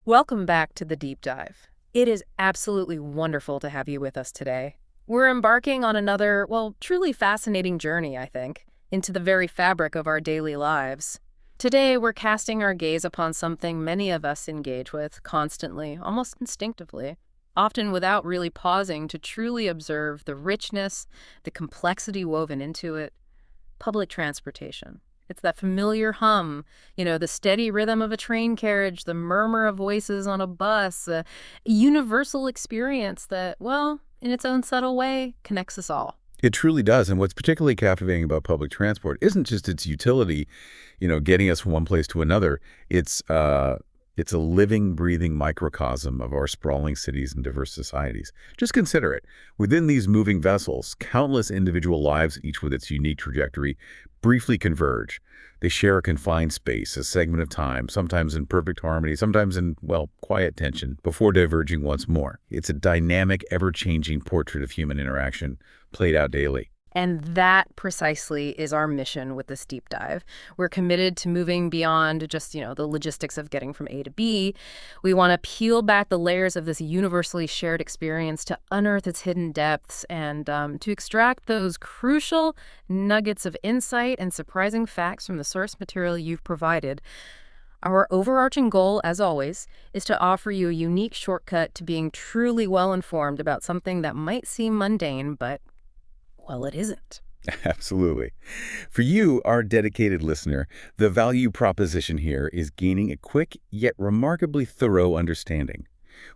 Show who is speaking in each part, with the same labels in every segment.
Speaker 1: Welcome back to the deep dive. It is absolutely wonderful to have you with us today. We're embarking on another, well, truly fascinating journey, I think, into the very fabric of our daily lives. Today, we're casting our gaze upon something many of us engage with constantly, almost instinctively, often without really pausing to truly observe the richness, the complexity woven into it. Public transportation. It's that familiar hum, the steady rhythm of a train carriage, the murmur of voices on a bus, a universal experience that, well, in its own subtle way, connects us all.
Speaker 2: It truly does. And what's particularly captivating about public transport isn't just its utility, getting us from one place to another. It's a living, breathing microcosm of our sprawling cities and diverse societies. Just consider it. Within these moving vessels, countless individual lives, each with its unique trajectory, briefly converge. They share a confined space, a segment of time, sometimes in perfect harmony, sometimes in, well, quiet tension, before diverging once more. It's a dynamic, ever-changing portrait of human interaction, played out daily.
Speaker 1: And that precisely is our mission with this deep dive. We're committed to moving beyond just, the logistics of getting from A to B. We want to peel back the layers of this universally shared experience to unearth its hidden depths and to extract those crucial nuggets of insight and surprising facts from the source material you've provided. Our overarching goal, as always, is to offer you a unique shortcut to being truly well-informed about something that might seem mundane, but well, it isn't.
Speaker 2: Absolutely. For you, our dedicated listener, the value proposition here is gaining a quick yet remarkably thorough understanding.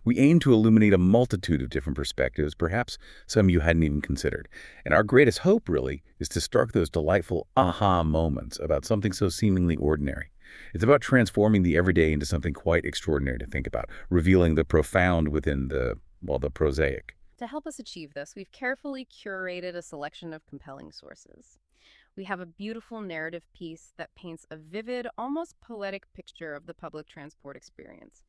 Speaker 2: We aim to illuminate a multitude of different perspectives, perhaps some you hadn't even considered. And our greatest hope, really, is to spark those delightful aha moments about something so seemingly ordinary. It's about transforming the everyday into something quite extraordinary to think about, revealing the profound within the prosaic.
Speaker 1: To help us achieve this, we've carefully curated a selection of compelling sources. We have a beautiful narrative piece that paints a vivid, almost poetic picture of the public transport experience.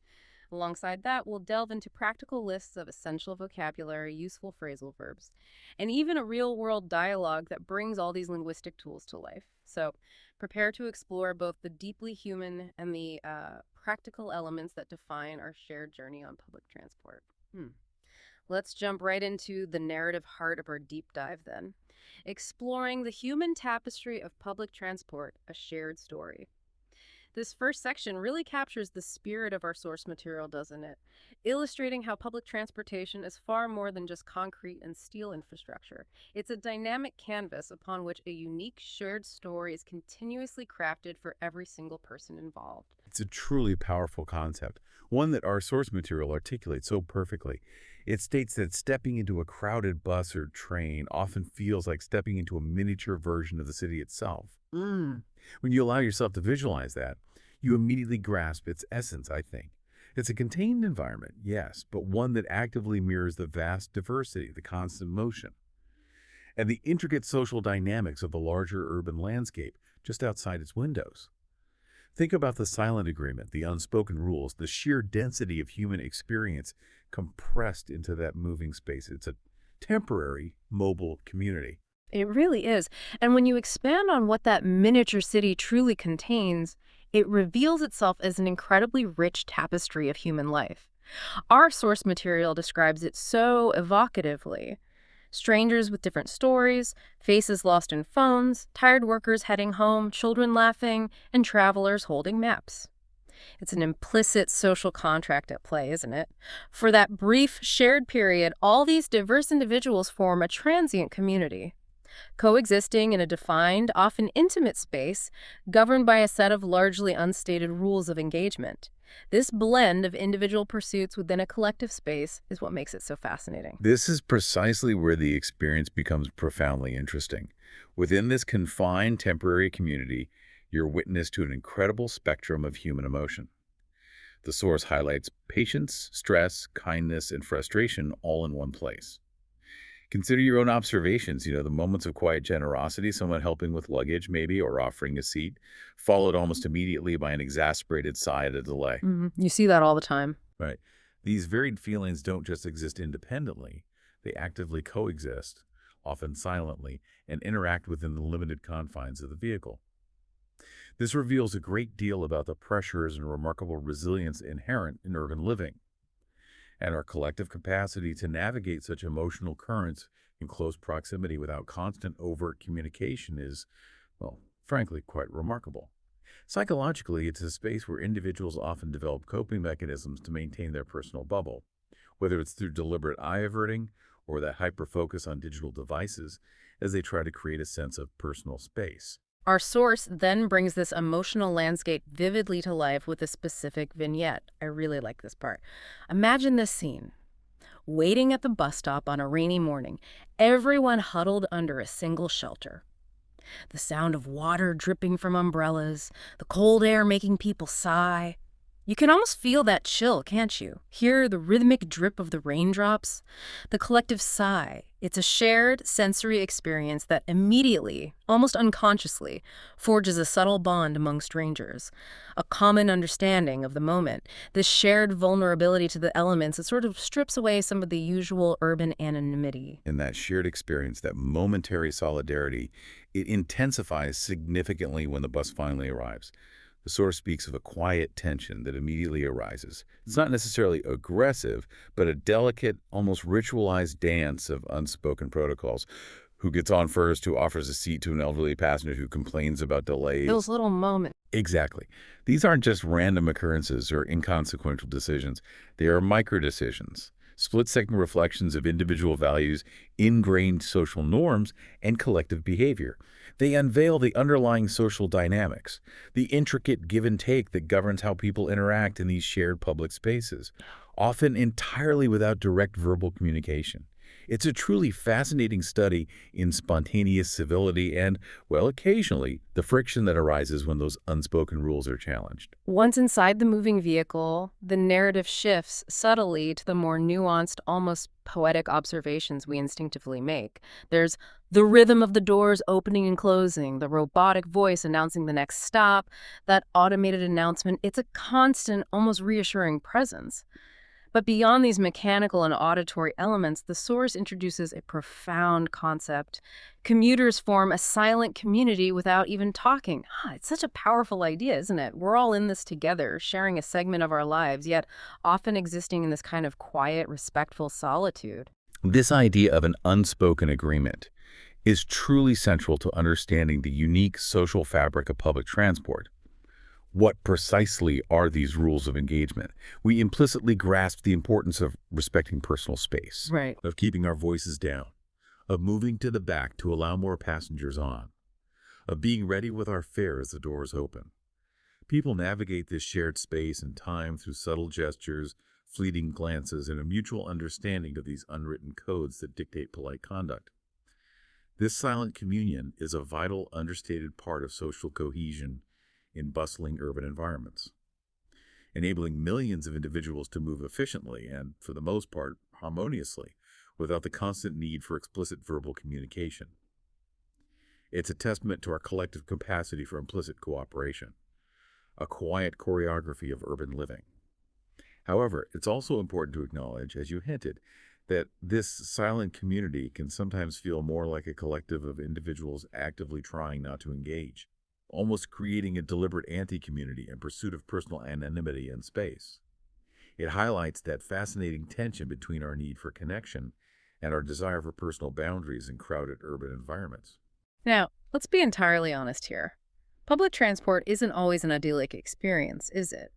Speaker 1: Alongside that, we'll delve into practical lists of essential vocabulary, useful phrasal verbs, and even a real-world dialogue that brings all these linguistic tools to life. So prepare to explore both the deeply human and the practical elements that define our shared journey on public transport. Let's jump right into the narrative heart of our deep dive then. Exploring the human tapestry of public transport, a shared story. This first section really captures the spirit of our source material, doesn't it? Illustrating how public transportation is far more than just concrete and steel infrastructure. It's a dynamic canvas upon which a unique shared story is continuously crafted for every single person involved.
Speaker 2: It's a truly powerful concept, one that our source material articulates so perfectly. It states that stepping into a crowded bus or train often feels like stepping into a miniature version of the city itself. When you allow yourself to visualize that, you immediately grasp its essence, I think. It's a contained environment, yes, but one that actively mirrors the vast diversity, the constant motion, and the intricate social dynamics of the larger urban landscape just outside its windows. Think about the silent agreement, the unspoken rules, the sheer density of human experience compressed into that moving space. It's a temporary, mobile community.
Speaker 1: It really is. And when you expand on what that miniature city truly contains, it reveals itself as an incredibly rich tapestry of human life. Our source material describes it so evocatively. Strangers with different stories, faces lost in phones, tired workers heading home, children laughing, and travelers holding maps. It's an implicit social contract at play, isn't it? For that brief, shared period, all these diverse individuals form a transient community, coexisting in a defined, often intimate space, governed by a set of largely unstated rules of engagement. This blend of individual pursuits within a collective space is what makes it so fascinating.
Speaker 2: This is precisely where the experience becomes profoundly interesting. Within this confined temporary community, you're witness to an incredible spectrum of human emotion. The source highlights patience, stress, kindness, and frustration all in one place. Consider your own observations, the moments of quiet generosity, someone helping with luggage maybe, or offering a seat, followed almost immediately by an exasperated sigh at a delay.
Speaker 1: You see that all the time.
Speaker 2: Right. These varied feelings don't just exist independently, they actively coexist, often silently, and interact within the limited confines of the vehicle. This reveals a great deal about the pressures and remarkable resilience inherent in urban living, and our collective capacity to navigate such emotional currents in close proximity without constant overt communication is, well, frankly, quite remarkable. Psychologically, it's a space where individuals often develop coping mechanisms to maintain their personal bubble, whether it's through deliberate eye averting or that hyper-focus on digital devices as they try to create a sense of personal space.
Speaker 1: Our source then brings this emotional landscape vividly to life with a specific vignette. I really like this part. Imagine this scene. Waiting at the bus stop on a rainy morning, everyone huddled under a single shelter. The sound of water dripping from umbrellas, the cold air making people sigh. You can almost feel that chill, can't you? Hear the rhythmic drip of the raindrops, the collective sigh. It's a shared sensory experience that immediately, almost unconsciously, forges a subtle bond among strangers. A common understanding of the moment. This shared vulnerability to the elements, it sort of strips away some of the usual urban anonymity.
Speaker 2: In that shared experience, that momentary solidarity, it intensifies significantly when the bus finally arrives. The source speaks of a quiet tension that immediately arises. It's not necessarily aggressive, but a delicate, almost ritualized dance of unspoken protocols. Who gets on first, who offers a seat to an elderly passenger who complains about
Speaker 1: Those
Speaker 2: delays.
Speaker 1: little moments.
Speaker 2: Exactly. These aren't just random occurrences or inconsequential decisions. They are micro-decisions, split-second reflections of individual values, ingrained social norms, and collective behavior. They unveil the underlying social dynamics, the intricate give and take that governs how people interact in these shared public spaces, often entirely without direct verbal communication. It's a truly fascinating study in spontaneous civility and, well, occasionally, the friction that arises when those unspoken rules are challenged.
Speaker 1: Once inside the moving vehicle, the narrative shifts subtly to the more nuanced, almost poetic observations we instinctively make. There's the rhythm of the doors opening and closing, the robotic voice announcing the next stop, that automated announcement. It's a constant, almost reassuring presence. But beyond these mechanical and auditory elements, the source introduces a profound concept. Commuters form a silent community without even talking. It's such a powerful idea, isn't it? We're all in this together, sharing a segment of our lives, yet often existing in this kind of quiet, respectful solitude.
Speaker 2: This idea of an unspoken agreement is truly central to understanding the unique social fabric of public transport. What precisely are these rules of engagement? We implicitly grasp the importance of respecting personal space,
Speaker 1: Right.
Speaker 2: of keeping our voices down, of moving to the back to allow more passengers on, of being ready with our fare as the doors open. People navigate this shared space and time through subtle gestures, fleeting glances, and a mutual understanding of these unwritten codes that dictate polite conduct. This silent communion is a vital, understated part of social cohesion in bustling urban environments, enabling millions of individuals to move efficiently and, for the most part, harmoniously, without the constant need for explicit verbal communication. It's a testament to our collective capacity for implicit cooperation, a quiet choreography of urban living. However, it's also important to acknowledge, as you hinted, that this silent community can sometimes feel more like a collective of individuals actively trying not to engage, almost creating a deliberate anti-community in pursuit of personal anonymity and space. It highlights that fascinating tension between our need for connection and our desire for personal boundaries in crowded urban environments.
Speaker 1: Now, let's be entirely honest here. Public transport isn't always an idyllic experience, is it?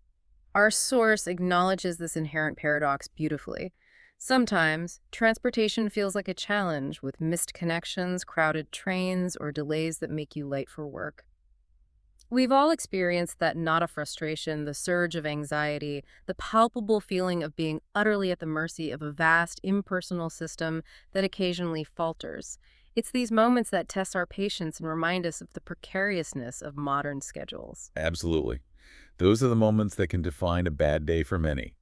Speaker 1: Our source acknowledges this inherent paradox beautifully. Sometimes, transportation feels like a challenge with missed connections, crowded trains, or delays that make you late for work. We've all experienced that knot of frustration, the surge of anxiety, the palpable feeling of being utterly at the mercy of a vast, impersonal system that occasionally falters. It's these moments that test our patience and remind us of the precariousness of modern schedules.
Speaker 2: Absolutely. Those are the moments that can define a bad day for many.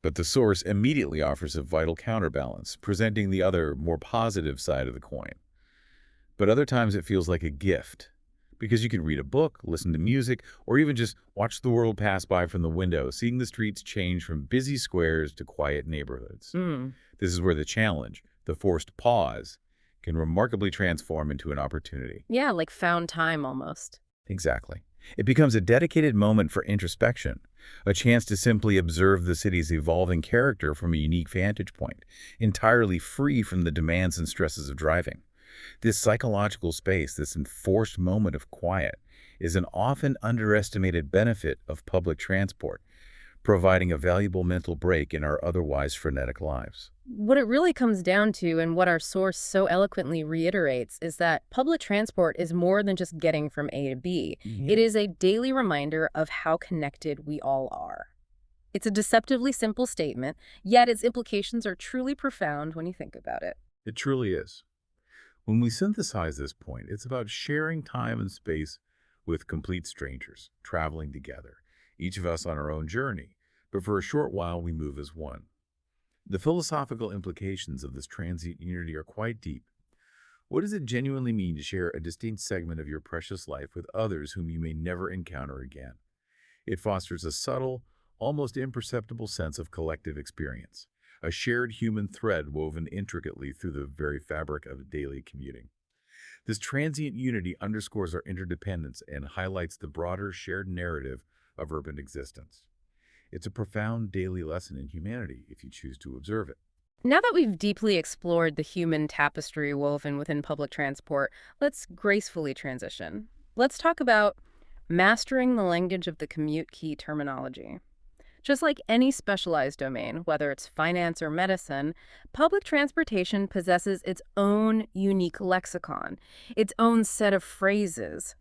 Speaker 2: But the source immediately offers a vital counterbalance, presenting the other, more positive side of the coin. But other times it feels like a gift, because you can read a book, listen to music, or even just watch the world pass by from the window, seeing the streets change from busy squares to quiet neighborhoods. This is where the challenge, the forced pause, can remarkably transform into an opportunity.
Speaker 1: Yeah, like found time almost.
Speaker 2: Exactly. It becomes a dedicated moment for introspection, a chance to simply observe the city's evolving character from a unique vantage point, entirely free from the demands and stresses of driving. This psychological space, this enforced moment of quiet, is an often underestimated benefit of public transport, providing a valuable mental break in our otherwise frenetic lives.
Speaker 1: What it really comes down to, and what our source so eloquently reiterates, is that public transport is more than just getting from A to B. It is a daily reminder of how connected we all are. It's a deceptively simple statement, yet its implications are truly profound when you think about it.
Speaker 2: It truly is. When we synthesize this point, it's about sharing time and space with complete strangers, traveling together, each of us on our own journey, but for a short while we move as one. The philosophical implications of this transient unity are quite deep. What does it genuinely mean to share a distinct segment of your precious life with others whom you may never encounter again? It fosters a subtle, almost imperceptible sense of collective experience, a shared human thread woven intricately through the very fabric of daily commuting. This transient unity underscores our interdependence and highlights the broader shared narrative of urban existence. It's a profound daily lesson in humanity if you choose to observe it.
Speaker 1: Now that we've deeply explored the human tapestry woven within public transport, let's gracefully transition. Let's talk about mastering the language of the commute key terminology. Just like any specialized domain, whether it's finance or medicine, public transportation possesses its own unique lexicon, its own set of phrases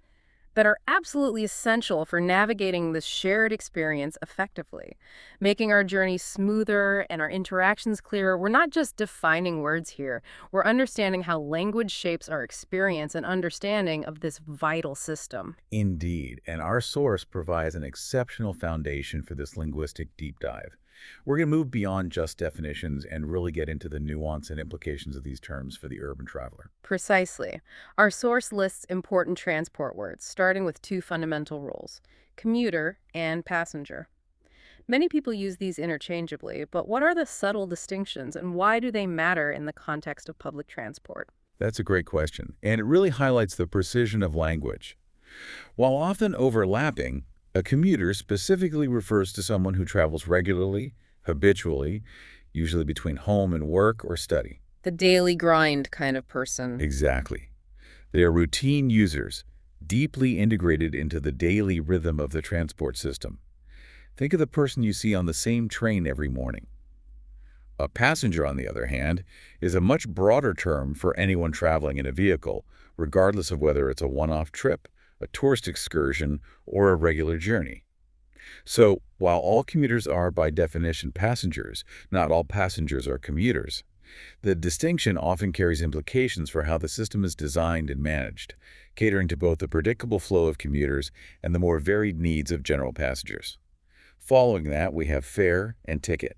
Speaker 1: that are absolutely essential for navigating this shared experience effectively, making our journey smoother and our interactions clearer. We're not just defining words here, we're understanding how language shapes our experience and understanding of this vital system.
Speaker 2: Indeed, and our source provides an exceptional foundation for this linguistic deep dive. We're going to move beyond just definitions and really get into the nuance and implications of these terms for the urban traveler.
Speaker 1: Precisely. Our source lists important transport words, starting with two fundamental rules: commuter and passenger. Many people use these interchangeably, but what are the subtle distinctions and why do they matter in the context of public transport?
Speaker 2: That's a great question, and it really highlights the precision of language. While often overlapping, a commuter specifically refers to someone who travels regularly, habitually, usually between home and work or study.
Speaker 1: The daily grind kind of person.
Speaker 2: Exactly. They are routine users, deeply integrated into the daily rhythm of the transport system. Think of the person you see on the same train every morning. A passenger, on the other hand, is a much broader term for anyone traveling in a vehicle, regardless of whether it's a one-off trip, a tourist excursion, or a regular journey. So, while all commuters are by definition passengers, not all passengers are commuters. The distinction often carries implications for how the system is designed and managed, catering to both the predictable flow of commuters and the more varied needs of general passengers. Following that, we have fare and ticket.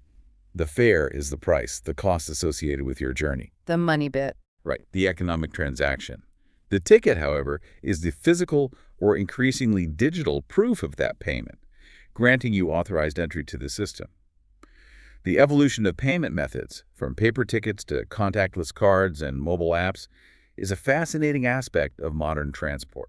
Speaker 2: The fare is the price, the cost associated with your journey.
Speaker 1: The money bit.
Speaker 2: Right, the economic transaction. The ticket, however, is the physical or increasingly digital proof of that payment, granting you authorized entry to the system. The evolution of payment methods, from paper tickets to contactless cards and mobile apps, is a fascinating aspect of modern transport,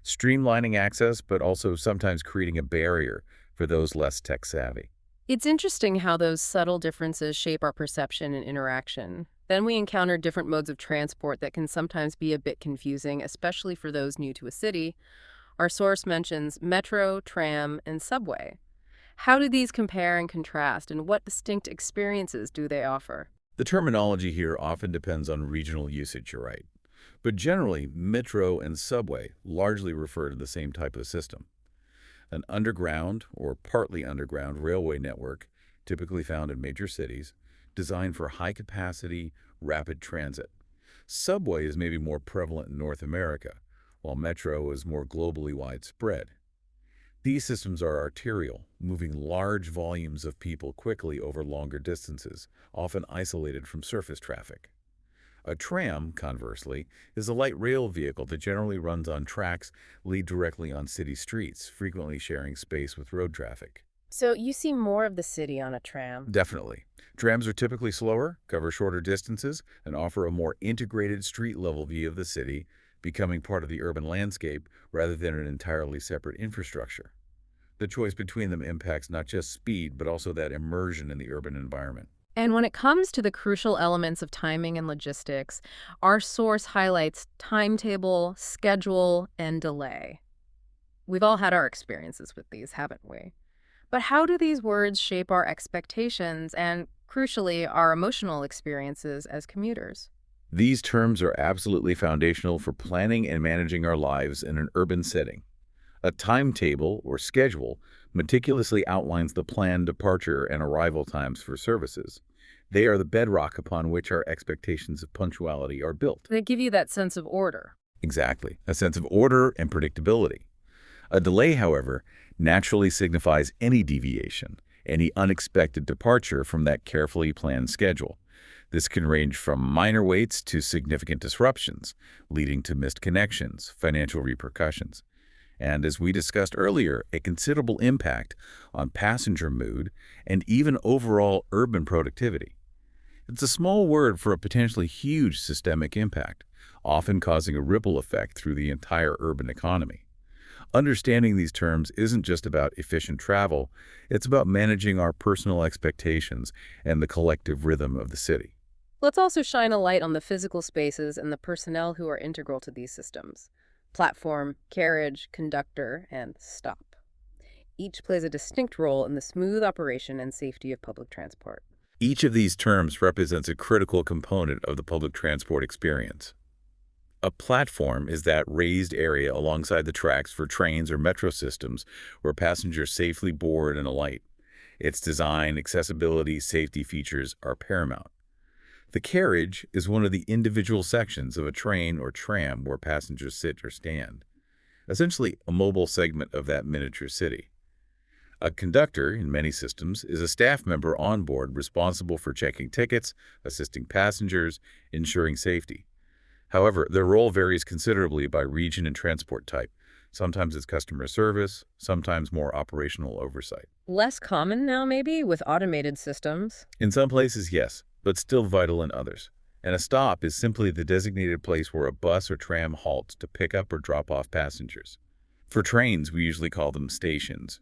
Speaker 2: streamlining access but also sometimes creating a barrier for those less tech-savvy.
Speaker 1: It's interesting how those subtle differences shape our perception and interaction. Then we encounter different modes of transport that can sometimes be a bit confusing, especially for those new to a city. Our source mentions metro, tram, and subway. How do these compare and contrast, and what distinct experiences do they offer?
Speaker 2: The terminology here often depends on regional usage, you're right. But generally, metro and subway largely refer to the same type of system. An underground or partly underground railway network, typically found in major cities, designed for high-capacity, rapid transit. Subway is maybe more prevalent in North America, while metro is more globally widespread. These systems are arterial, moving large volumes of people quickly over longer distances, often isolated from surface traffic. A tram, conversely, is a light rail vehicle that generally runs on tracks, lead directly on city streets, frequently sharing space with road traffic.
Speaker 1: So you see more of the city on a tram.
Speaker 2: Definitely. Trams are typically slower, cover shorter distances, and offer a more integrated street-level view of the city, becoming part of the urban landscape rather than an entirely separate infrastructure. The choice between them impacts not just speed, but also that immersion in the urban environment.
Speaker 1: And when it comes to the crucial elements of timing and logistics, our source highlights timetable, schedule, and delay. We've all had our experiences with these, haven't we? But how do these words shape our expectations and, crucially, our emotional experiences as commuters?
Speaker 2: These terms are absolutely foundational for planning and managing our lives in an urban setting. A timetable or schedule meticulously outlines the planned departure and arrival times for services. They are the bedrock upon which our expectations of punctuality are built.
Speaker 1: They give you that sense of order.
Speaker 2: Exactly, a sense of order and predictability. A delay, however, naturally signifies any deviation, any unexpected departure from that carefully planned schedule. This can range from minor waits to significant disruptions, leading to missed connections, financial repercussions, and, as we discussed earlier, a considerable impact on passenger mood and even overall urban productivity. It's a small word for a potentially huge systemic impact, often causing a ripple effect through the entire urban economy. Understanding these terms isn't just about efficient travel, it's about managing our personal expectations and the collective rhythm of the city.
Speaker 1: Let's also shine a light on the physical spaces and the personnel who are integral to these systems. Platform, carriage, conductor, and stop. Each plays a distinct role in the smooth operation and safety of public transport.
Speaker 2: Each of these terms represents a critical component of the public transport experience. A platform is that raised area alongside the tracks for trains or metro systems where passengers safely board and alight. Its design, accessibility, safety features are paramount. The carriage is one of the individual sections of a train or tram where passengers sit or stand, essentially a mobile segment of that miniature city. A conductor, in many systems, is a staff member on board responsible for checking tickets, assisting passengers, ensuring safety. However, their role varies considerably by region and transport type. Sometimes it's customer service, sometimes more operational oversight.
Speaker 1: Less common now, maybe, with automated systems.
Speaker 2: In some places, yes, but still vital in others. And a stop is simply the designated place where a bus or tram halts to pick up or drop off passengers. For trains, we usually call them stations.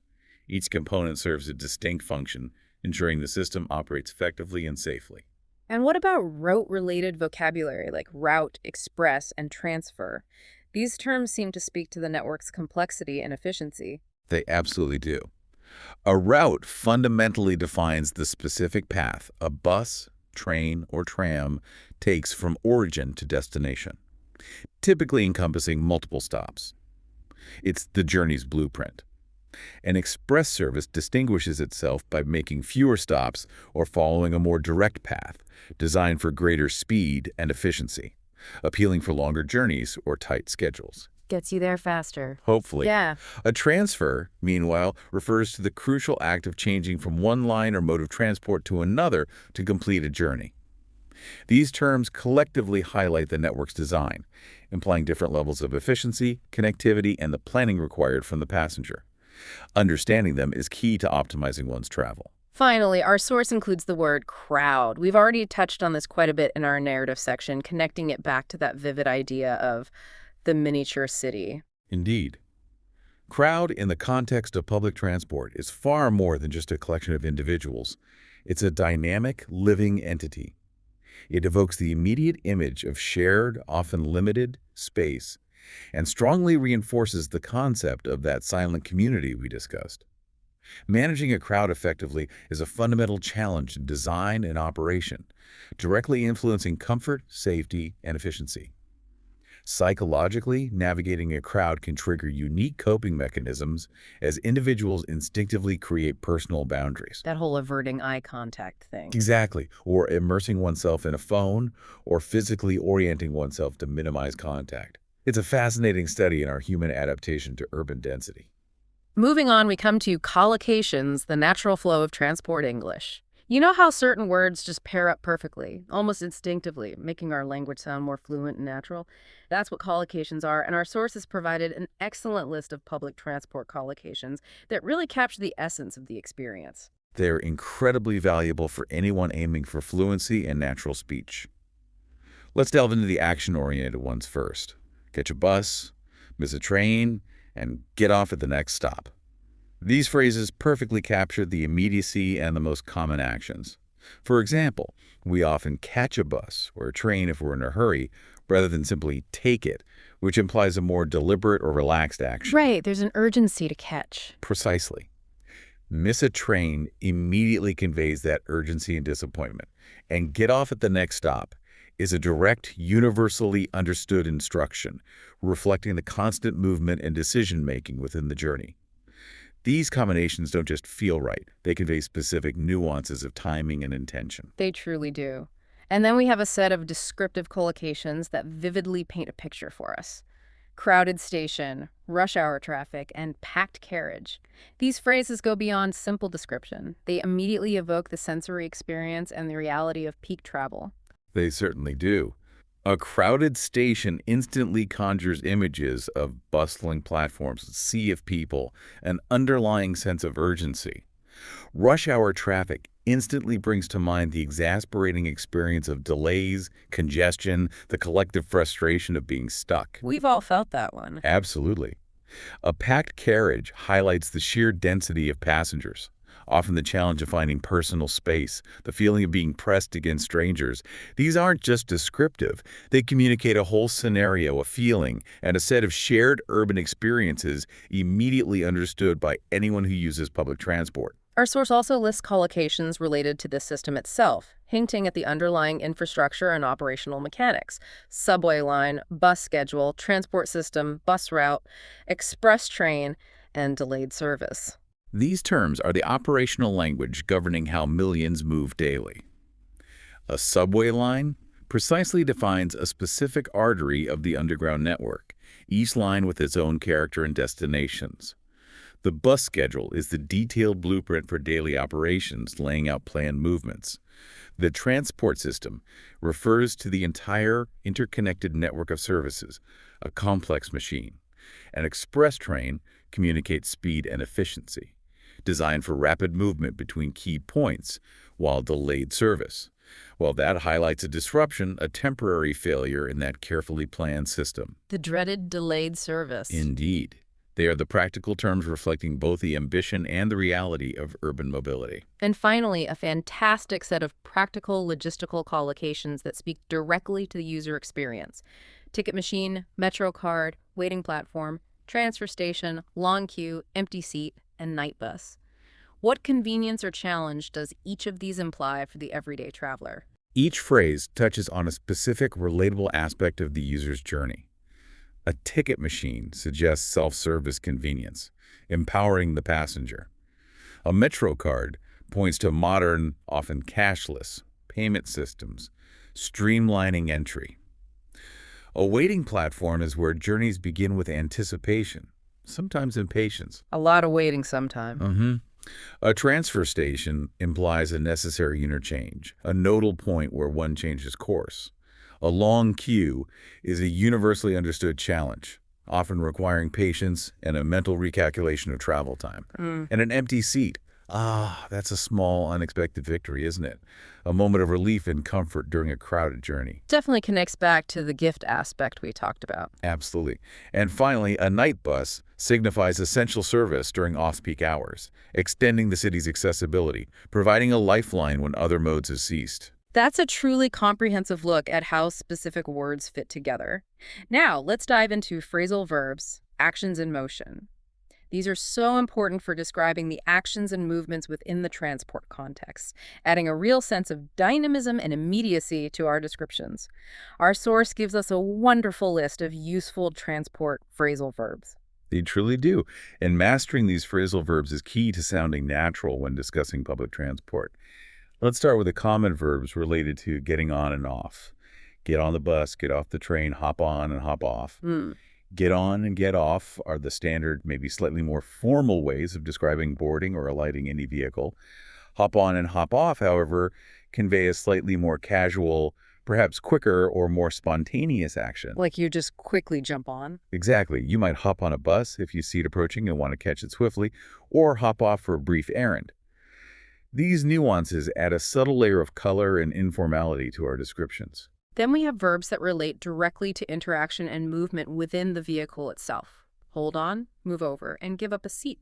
Speaker 2: Each component serves a distinct function, ensuring the system operates effectively and safely.
Speaker 1: And what about route-related vocabulary like route, express, and transfer? These terms seem to speak to the network's complexity and efficiency.
Speaker 2: They absolutely do. A route fundamentally defines the specific path a bus, train, or tram takes from origin to destination, typically encompassing multiple stops. It's the journey's blueprint. An express service distinguishes itself by making fewer stops or following a more direct path, designed for greater speed and efficiency, appealing for longer journeys or tight schedules.
Speaker 1: Gets you there faster.
Speaker 2: Hopefully.
Speaker 1: Yeah.
Speaker 2: A transfer, meanwhile, refers to the crucial act of changing from one line or mode of transport to another to complete a journey. These terms collectively highlight the network's design, implying different levels of efficiency, connectivity, and the planning required from the passenger. Understanding them is key to optimizing one's travel.
Speaker 1: Finally, our source includes the word crowd. We've already touched on this quite a bit in our narrative section, connecting it back to that vivid idea of the miniature city.
Speaker 2: Indeed. Crowd in the context of public transport is far more than just a collection of individuals. It's a dynamic, living entity. It evokes the immediate image of shared, often limited, space, and strongly reinforces the concept of that silent community we discussed. Managing a crowd effectively is a fundamental challenge in design and operation, directly influencing comfort, safety, and efficiency. Psychologically, navigating a crowd can trigger unique coping mechanisms as individuals instinctively create personal boundaries.
Speaker 1: That whole averting eye contact thing.
Speaker 2: Exactly, or immersing oneself in a phone, or physically orienting oneself to minimize contact. It's a fascinating study in our human adaptation to urban density.
Speaker 1: Moving on, we come to collocations, the natural flow of transport English. You know how certain words just pair up perfectly, almost instinctively, making our language sound more fluent and natural? That's what collocations are, and our sources provided an excellent list of public transport collocations that really capture the essence of the experience.
Speaker 2: They're incredibly valuable for anyone aiming for fluency and natural speech. Let's delve into the action-oriented ones first. catch a bus, miss a train, and get off at the next stop. These phrases perfectly capture the immediacy and the most common actions. For example, we often catch a bus or a train if we're in a hurry, rather than simply take it, which implies a more deliberate or relaxed action.
Speaker 1: Right, there's an urgency to catch.
Speaker 2: Precisely. Miss a train immediately conveys that urgency and disappointment, and get off at the next stop is a direct, universally understood instruction, reflecting the constant movement and decision-making within the journey. These combinations don't just feel right, they convey specific nuances of timing and intention.
Speaker 1: They truly do. And then we have a set of descriptive collocations that vividly paint a picture for us. Crowded station, rush hour traffic, and packed carriage. These phrases go beyond simple description. They immediately evoke the sensory experience and the reality of peak travel.
Speaker 2: They certainly do. A crowded station instantly conjures images of bustling platforms, a sea of people, an underlying sense of urgency. Rush hour traffic instantly brings to mind the exasperating experience of delays, congestion, the collective frustration of being stuck.
Speaker 1: We've all felt that one.
Speaker 2: Absolutely. A packed carriage highlights the sheer density of passengers, often the challenge of finding personal space, the feeling of being pressed against strangers. These aren't just descriptive. They communicate a whole scenario, a feeling, and a set of shared urban experiences immediately understood by anyone who uses public transport.
Speaker 1: Our source also lists collocations related to the system itself, hinting at the underlying infrastructure and operational mechanics. Subway line, bus schedule, transport system, bus route, express train, and delayed service.
Speaker 2: These terms are the operational language governing how millions move daily. A subway line precisely defines a specific artery of the underground network, each line with its own character and destinations. The bus schedule is the detailed blueprint for daily operations, laying out planned movements. The transport system refers to the entire interconnected network of services, a complex machine. An express train communicates speed and efficiency, designed for rapid movement between key points, while delayed service. Well, that highlights a disruption, a temporary failure in that carefully planned system.
Speaker 1: The dreaded delayed service.
Speaker 2: Indeed. They are the practical terms reflecting both the ambition and the reality of urban mobility.
Speaker 1: And finally, a fantastic set of practical logistical collocations that speak directly to the user experience. Ticket machine, metro card, waiting platform, transfer station, long queue, empty seat, and night bus. What convenience or challenge does each of these imply for the everyday traveler?
Speaker 2: Each phrase touches on a specific relatable aspect of the user's journey. A ticket machine suggests self-service convenience, empowering the passenger. A metro card points to modern, often cashless, payment systems, streamlining entry. A waiting platform is where journeys begin with anticipation, sometimes impatience.
Speaker 1: A lot of waiting sometime.
Speaker 2: A transfer station implies a necessary interchange, a nodal point where one changes course. A long queue is a universally understood challenge, often requiring patience and a mental recalculation of travel time. And an empty seat. That's a small, unexpected victory, isn't it? A moment of relief and comfort during a crowded journey.
Speaker 1: Definitely connects back to the gift aspect we talked about.
Speaker 2: Absolutely. And finally, a night bus signifies essential service during off-peak hours, extending the city's accessibility, providing a lifeline when other modes have ceased.
Speaker 1: That's a truly comprehensive look at how specific words fit together. Now, let's dive into phrasal verbs, actions in motion. These are so important for describing the actions and movements within the transport context, adding a real sense of dynamism and immediacy to our descriptions. Our source gives us a wonderful list of useful transport phrasal verbs.
Speaker 2: They truly do. And mastering these phrasal verbs is key to sounding natural when discussing public transport. Let's start with the common verbs related to getting on and off. Get on the bus, get off the train, hop on and hop off. Get on and get off are the standard, maybe slightly more formal ways of describing boarding or alighting any vehicle. Hop on and hop off, however, convey a slightly more casual, perhaps quicker or more spontaneous action.
Speaker 1: Like you just quickly jump on.
Speaker 2: Exactly. You might hop on a bus if you see it approaching and want to catch it swiftly, or hop off for a brief errand. These nuances add a subtle layer of color and informality to our descriptions.
Speaker 1: Then we have verbs that relate directly to interaction and movement within the vehicle itself. Hold on, move over, and give up a seat.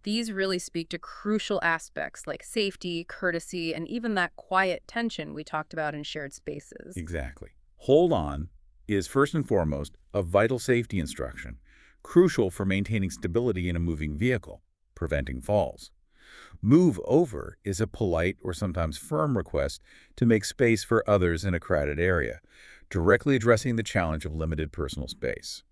Speaker 1: These really speak to crucial aspects like safety, courtesy, and even that quiet tension we talked about in shared spaces.
Speaker 2: Exactly. Hold on is first and foremost a vital safety instruction, crucial for maintaining stability in a moving vehicle, preventing falls. Move over is a polite or sometimes firm request to make space for others in a crowded area, directly addressing the challenge of limited personal space.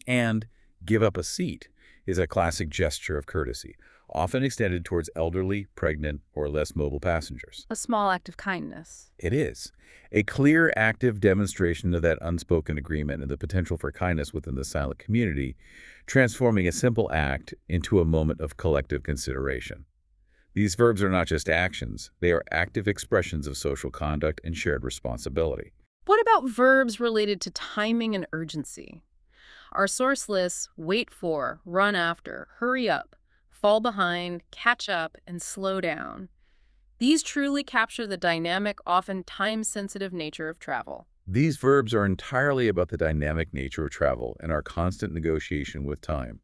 Speaker 2: And give up a seat is a classic gesture of courtesy, often extended towards elderly, pregnant, or less mobile passengers.
Speaker 1: A small act of kindness.
Speaker 2: It is a clear, active demonstration of that unspoken agreement and the potential for kindness within the silent community, transforming a simple act into a moment of collective consideration. These verbs are not just actions, they are active expressions of social conduct and shared responsibility.
Speaker 1: What about verbs related to timing and urgency? Our source lists wait for, run after, hurry up, fall behind, catch up, and slow down. These truly capture the dynamic, often time-sensitive nature of travel.
Speaker 2: These verbs are entirely about the dynamic nature of travel and our constant negotiation with time.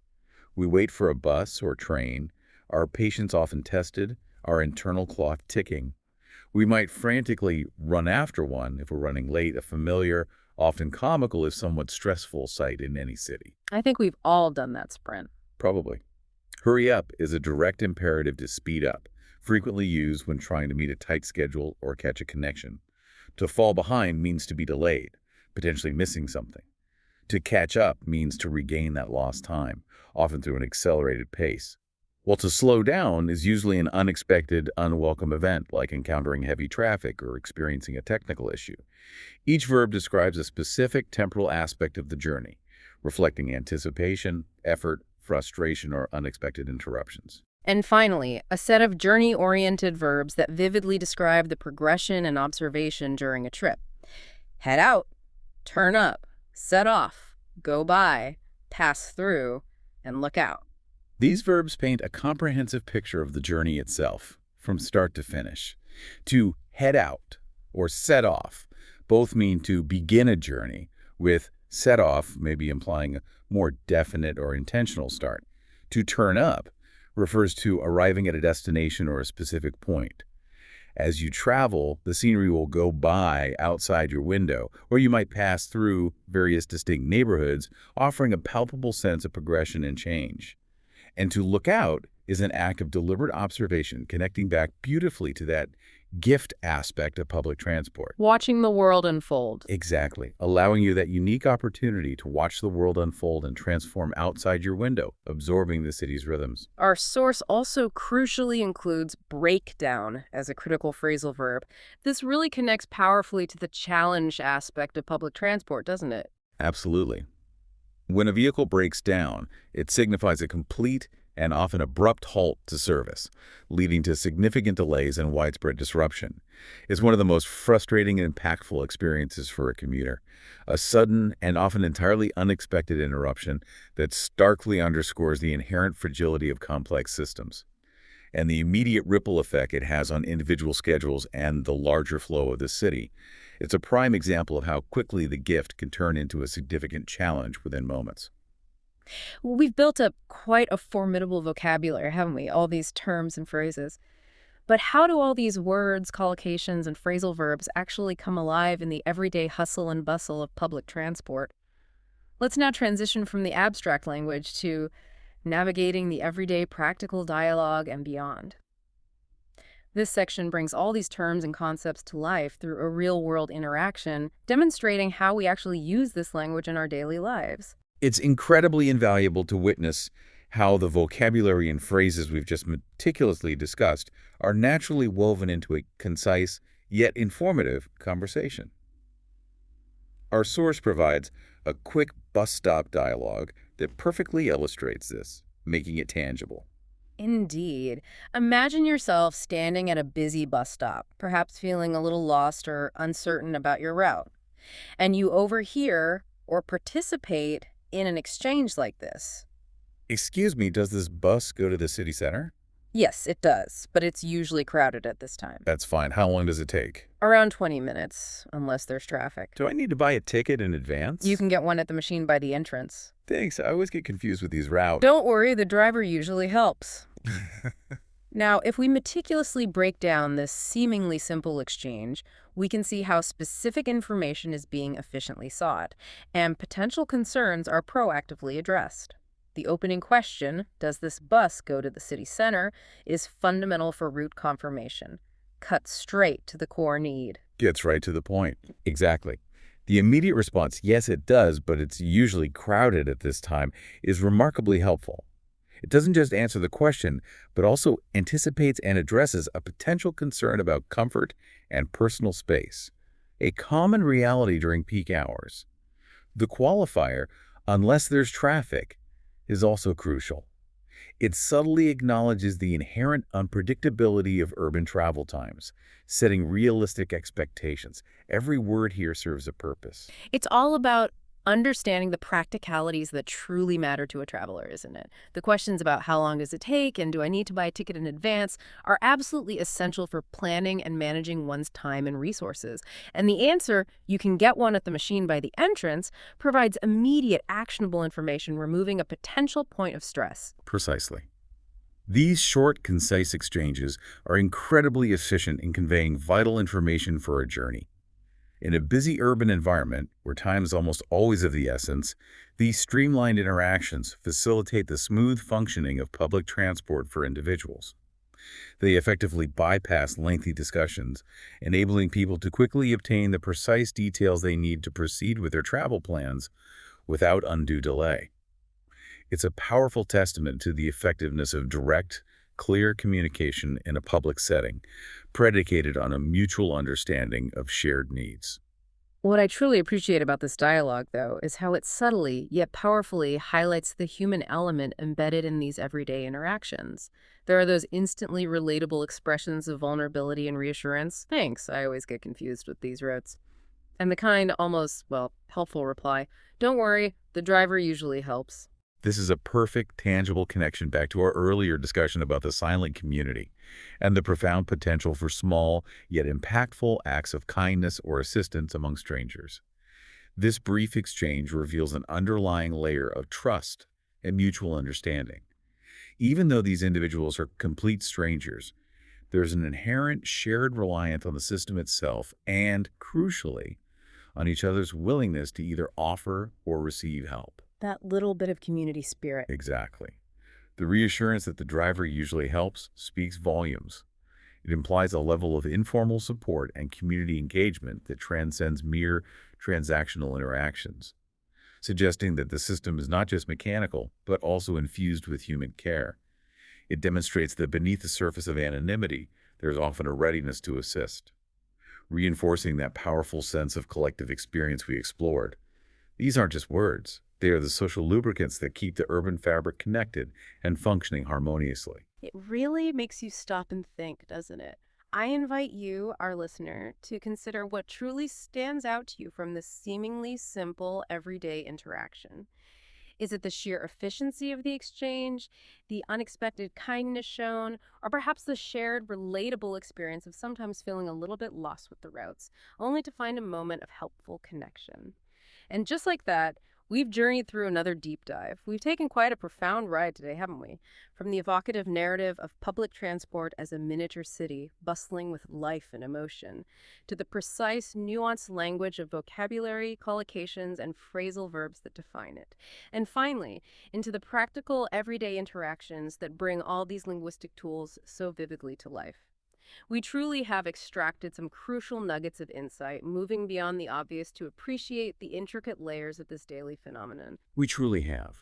Speaker 2: We wait for a bus or train, our patience often tested, our internal clock ticking. We might frantically run after one if we're running late, a familiar, often comical, if somewhat stressful sight in any city.
Speaker 1: I think we've all done that sprint.
Speaker 2: Probably. Hurry up is a direct imperative to speed up, frequently used when trying to meet a tight schedule or catch a connection. To fall behind means to be delayed, potentially missing something. To catch up means to regain that lost time, often through an accelerated pace. While to slow down is usually an unexpected, unwelcome event, like encountering heavy traffic or experiencing a technical issue. Each verb describes a specific temporal aspect of the journey, reflecting anticipation, effort, frustration, or unexpected interruptions.
Speaker 1: And finally, a set of journey-oriented verbs that vividly describe the progression and observation during a trip. Head out, turn up, set off, go by, pass through, and look out.
Speaker 2: These verbs paint a comprehensive picture of the journey itself, from start to finish. To head out or set off both mean to begin a journey, with set off maybe implying a more definite or intentional start. To turn up refers to arriving at a destination or a specific point. As you travel, the scenery will go by outside your window, or you might pass through various distinct neighborhoods, offering a palpable sense of progression and change. And to look out is an act of deliberate observation, connecting back beautifully to that gift aspect of public transport.
Speaker 1: Watching the world unfold.
Speaker 2: Exactly, allowing you that unique opportunity to watch the world unfold and transform outside your window, absorbing the city's rhythms.
Speaker 1: Our source also crucially includes breakdown as a critical phrasal verb. This really connects powerfully to the challenge aspect of public transport, doesn't it?
Speaker 2: Absolutely. When a vehicle breaks down, it signifies a complete and often abrupt halt to service, leading to significant delays and widespread disruption. It's one of the most frustrating and impactful experiences for a commuter. A sudden and often entirely unexpected interruption that starkly underscores the inherent fragility of complex systems and the immediate ripple effect it has on individual schedules and the larger flow of the city. It's a prime example of how quickly the gift can turn into a significant challenge within moments.
Speaker 1: We've built up quite a formidable vocabulary, haven't we? All these terms and phrases. But how do all these words, collocations, and phrasal verbs actually come alive in the everyday hustle and bustle of public transport? Let's now transition from the abstract language to navigating the everyday practical dialogue and beyond. This section brings all these terms and concepts to life through a real-world interaction, demonstrating how we actually use this language in our daily lives.
Speaker 2: It's incredibly invaluable to witness how the vocabulary and phrases we've just meticulously discussed are naturally woven into a concise yet informative conversation. Our source provides a quick bus stop dialogue that perfectly illustrates this, making it tangible.
Speaker 1: Indeed. Imagine yourself standing at a busy bus stop, perhaps feeling a little lost or uncertain about your route, and you overhear or participate in an exchange like this.
Speaker 2: Excuse me, does this bus go to the city center?
Speaker 1: Yes, it does, but it's usually crowded at this time.
Speaker 2: That's fine. How long does it take?
Speaker 1: Around 20 minutes, unless there's traffic.
Speaker 2: Do I need to buy a ticket in
Speaker 1: You
Speaker 2: advance?
Speaker 1: can get one at the machine by the entrance.
Speaker 2: Thanks. I always get confused with these routes.
Speaker 1: Don't worry, the driver usually helps. Now, if we meticulously break down this seemingly simple exchange, we can see how specific information is being efficiently sought, and potential concerns are proactively addressed. The opening question, does this bus go to the city center, is fundamental for route confirmation. Cut straight to the core need.
Speaker 2: Gets right to the point. Exactly. The immediate response, yes, it does, but it's usually crowded at this time, is remarkably helpful. It doesn't just answer the question, but also anticipates and addresses a potential concern about comfort and personal space, a common reality during peak hours. The qualifier, unless there's traffic, is also crucial. It subtly acknowledges the inherent unpredictability of urban travel times, setting realistic expectations. Every word here serves a purpose.
Speaker 1: It's all about understanding the practicalities that truly matter to a traveler, isn't it? The questions about how long does it take and do I need to buy a ticket in advance are absolutely essential for planning and managing one's time and resources. And the answer, you can get one at the machine by the entrance, provides immediate actionable information, removing a potential point of stress.
Speaker 2: Precisely. These short, concise exchanges are incredibly efficient in conveying vital information for a journey. In a busy urban environment, where time is almost always of the essence, these streamlined interactions facilitate the smooth functioning of public transport for individuals. They effectively bypass lengthy discussions, enabling people to quickly obtain the precise details they need to proceed with their travel plans without undue delay. It's a powerful testament to the effectiveness of direct, clear communication in a public setting, predicated on a mutual understanding of shared needs.
Speaker 1: What I truly appreciate about this dialogue, though, is how it subtly, yet powerfully, highlights the human element embedded in these everyday interactions. There are those instantly relatable expressions of vulnerability and reassurance. Thanks, I always get confused with these routes. And the kind, almost, well, helpful reply, don't worry, the driver usually helps.
Speaker 2: This is a perfect, tangible connection back to our earlier discussion about the silent community and the profound potential for small, yet impactful acts of kindness or assistance among strangers. This brief exchange reveals an underlying layer of trust and mutual understanding. Even though these individuals are complete strangers, there's an inherent shared reliance on the system itself and, crucially, on each other's willingness to either offer or receive help.
Speaker 1: That little bit of community spirit.
Speaker 2: Exactly. The reassurance that the driver usually helps speaks volumes. It implies a level of informal support and community engagement that transcends mere transactional interactions, suggesting that the system is not just mechanical, but also infused with human care. It demonstrates that beneath the surface of anonymity, there is often a readiness to assist, reinforcing that powerful sense of collective experience we explored. These aren't just words. They are the social lubricants that keep the urban fabric connected and functioning harmoniously.
Speaker 1: It really makes you stop and think, doesn't it? I invite you, our listener, to consider what truly stands out to you from this seemingly simple, everyday interaction. Is it the sheer efficiency of the exchange, the unexpected kindness shown, or perhaps the shared, relatable experience of sometimes feeling a little bit lost with the routes, only to find a moment of helpful connection? And just like that, we've journeyed through another deep dive. We've taken quite a profound ride today, haven't we? From the evocative narrative of public transport as a miniature city, bustling with life and emotion, to the precise, nuanced language of vocabulary, collocations, and phrasal verbs that define it. And finally, into the practical, everyday interactions that bring all these linguistic tools so vividly to life. We truly have extracted some crucial nuggets of insight, moving beyond the obvious to appreciate the intricate layers of this daily phenomenon.
Speaker 2: We truly have.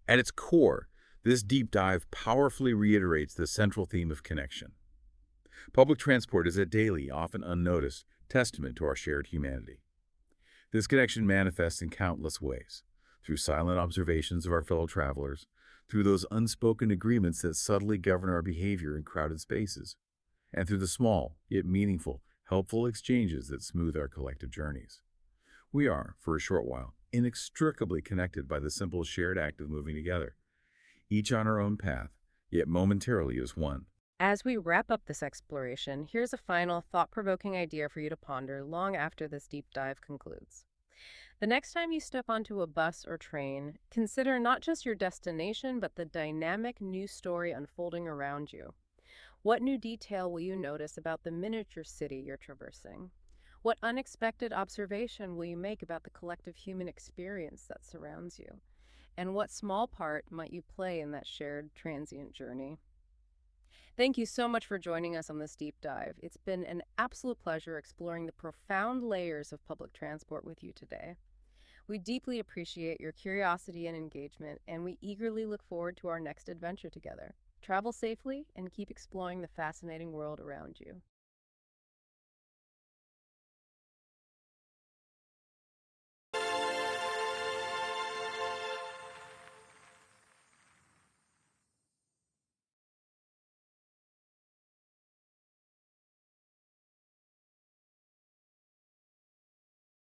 Speaker 2: At its core, this deep dive powerfully reiterates the central theme of connection. Public transport is a daily, often unnoticed, testament to our shared humanity. This connection manifests in countless ways, through silent observations of our fellow travelers, through those unspoken agreements that subtly govern our behavior in crowded spaces, and through the small, yet meaningful, helpful exchanges that smooth our collective journeys. We are, for a short while, inextricably connected by the simple shared act of moving together, each on our own path, yet momentarily as one.
Speaker 1: As we wrap up this exploration, here's a final thought provoking idea for you to ponder long after this deep dive concludes. The next time you step onto a bus or train, consider not just your destination, but the dynamic new story unfolding around you. What new detail will you notice about the miniature city you're traversing? What unexpected observation will you make about the collective human experience that surrounds you? And what small part might you play in that shared transient journey? Thank you so much for joining us on this deep dive. It's been an absolute pleasure exploring the profound layers of public transport with you today. We deeply appreciate your curiosity and engagement, and we eagerly look forward to our next adventure together. Travel safely and keep exploring the fascinating world around you.